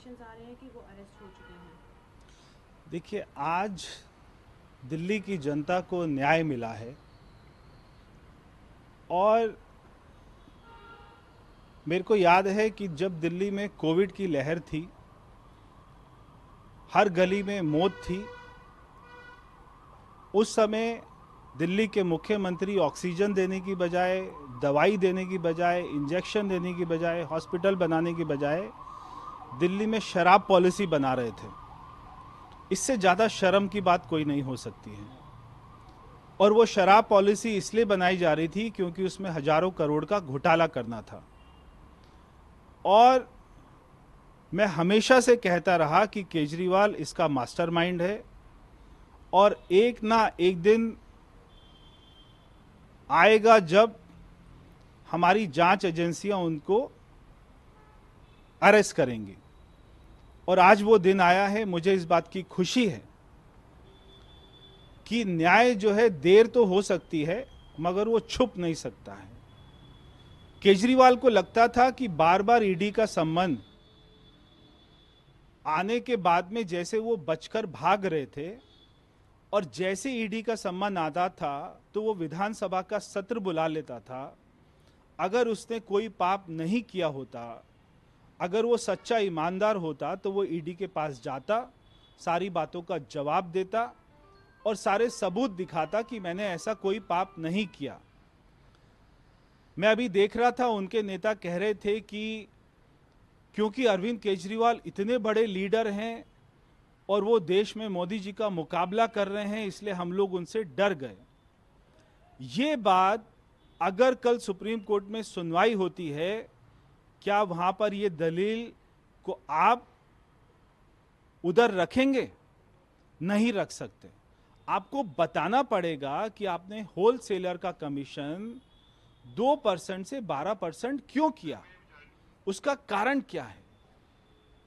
Information आ रहे हैं कि वो अरेस्ट हो चुके हैं। देखिए, आज दिल्ली की जनता को न्याय मिला है और मेरे को याद है कि जब दिल्ली में कोविड की लहर थी, हर गली में मौत थी। उस समय दिल्ली के मुख्यमंत्री ऑक्सीजन देने की बजाय, दवाई देने की बजाय, इंजेक्शन देने की बजाय, हॉस्पिटल बनाने की बजाय दिल्ली में शराब पॉलिसी बना रहे थे। इससे ज़्यादा शर्म की बात कोई नहीं हो सकती है। और वो शराब पॉलिसी इसलिए बनाई जा रही थी क्योंकि उसमें हजारों करोड़ का घोटाला करना था। और मैं हमेशा से कहता रहा कि केजरीवाल इसका मास्टरमाइंड है और एक ना एक दिन आएगा जब हमारी जांच एजेंसियां उनको अरेस्ट करेंगी। और आज वो दिन आया है। मुझे इस बात की खुशी है कि न्याय जो है देर तो हो सकती है मगर वो छुप नहीं सकता है। केजरीवाल को लगता था कि बार बार ईडी का सम्मन आने के बाद में जैसे वो बचकर भाग रहे थे और जैसे ईडी का सम्मन आता था तो वो विधानसभा का सत्र बुला लेता था। अगर उसने कोई पाप नहीं किया होता, अगर वो सच्चा ईमानदार होता तो वो ईडी के पास जाता, सारी बातों का जवाब देता और सारे सबूत दिखाता कि मैंने ऐसा कोई पाप नहीं किया। मैं अभी देख रहा था, उनके नेता कह रहे थे कि क्योंकि अरविंद केजरीवाल इतने बड़े लीडर हैं और वो देश में मोदी जी का मुकाबला कर रहे हैं, इसलिए हम लोग उनसे डर गए। ये बात अगर कल सुप्रीम कोर्ट में सुनवाई होती है, क्या वहां पर ये दलील को आप उधर रखेंगे? नहीं रख सकते। आपको बताना पड़ेगा कि आपने होलसेलर का कमीशन 2% से 12% क्यों किया, उसका कारण क्या है।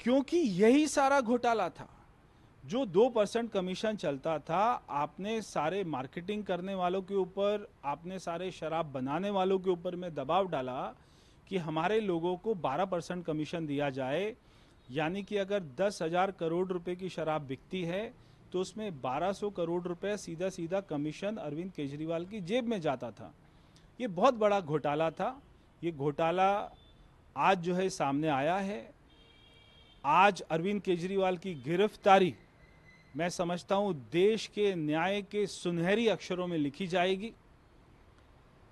क्योंकि यही सारा घोटाला था। जो 2% कमीशन चलता था, आपने सारे मार्केटिंग करने वालों के ऊपर, आपने सारे शराब बनाने वालों के ऊपर में दबाव डाला कि हमारे लोगों को 12% कमीशन दिया जाए। यानी कि अगर 10,000 करोड़ रुपए की शराब बिकती है तो उसमें 1200 करोड़ रुपए सीधा सीधा कमीशन अरविंद केजरीवाल की जेब में जाता था। ये बहुत बड़ा घोटाला था। ये घोटाला आज जो है सामने आया है। आज अरविंद केजरीवाल की गिरफ्तारी, मैं समझता हूं, देश के न्याय के सुनहरी अक्षरों में लिखी जाएगी।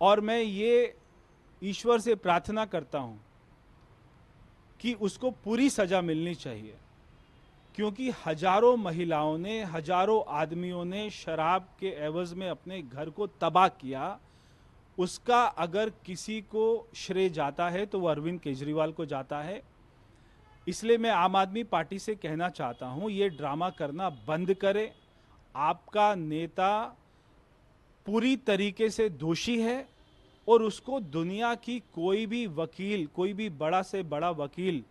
और मैं ये ईश्वर से प्रार्थना करता हूं कि उसको पूरी सजा मिलनी चाहिए, क्योंकि हजारों महिलाओं ने, हजारों आदमियों ने शराब के एवज में अपने घर को तबाह किया। उसका अगर किसी को श्रेय जाता है तो वो अरविंद केजरीवाल को जाता है। इसलिए मैं आम आदमी पार्टी से कहना चाहता हूं, ये ड्रामा करना बंद करें। आपका नेता पूरी तरीके से दोषी है और उसको दुनिया की कोई भी वकील, कोई भी बड़ा से बड़ा वकील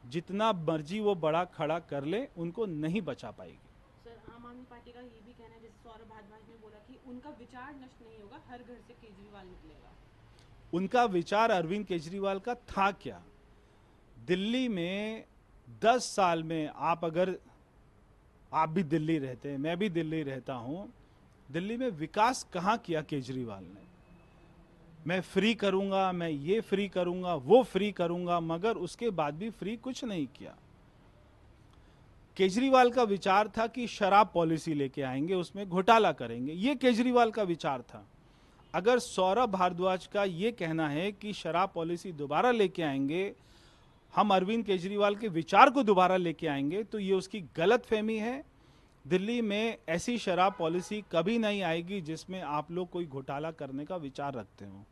जितना मर्जी वो बड़ा खड़ा कर ले, उनको नहीं बचा पाएगी। सर, आम आदमी पार्टी का ये भी कहना है, जैसे सौरभ भारद्वाज ने बोला कि उनका विचार नष्ट नहीं होगा, हर घर से केजरीवाल निकलेगा। उनका विचार अरविंद केजरीवाल का था क्या? दिल्ली में 10 साल में आप अगर, आप भी दिल्ली रहते हैं, मैं भी दिल्ली रहता हूं, दिल्ली में विकास कहां किया केजरीवाल ने? मैं फ्री करूंगा, मैं ये फ्री करूंगा, वो फ्री करूंगा, मगर उसके बाद भी फ्री कुछ नहीं किया। केजरीवाल का विचार था कि शराब पॉलिसी लेके आएंगे, उसमें घोटाला करेंगे। ये केजरीवाल का विचार था। अगर सौरभ भारद्वाज का ये कहना है कि शराब पॉलिसी दोबारा लेके आएंगे, हम अरविंद केजरीवाल के विचार को दोबारा लेके आएंगे, तो ये उसकी गलत फहमी है। दिल्ली में ऐसी शराब पॉलिसी कभी नहीं आएगी जिसमें आप लोग कोई घोटाला करने का विचार रखते हो।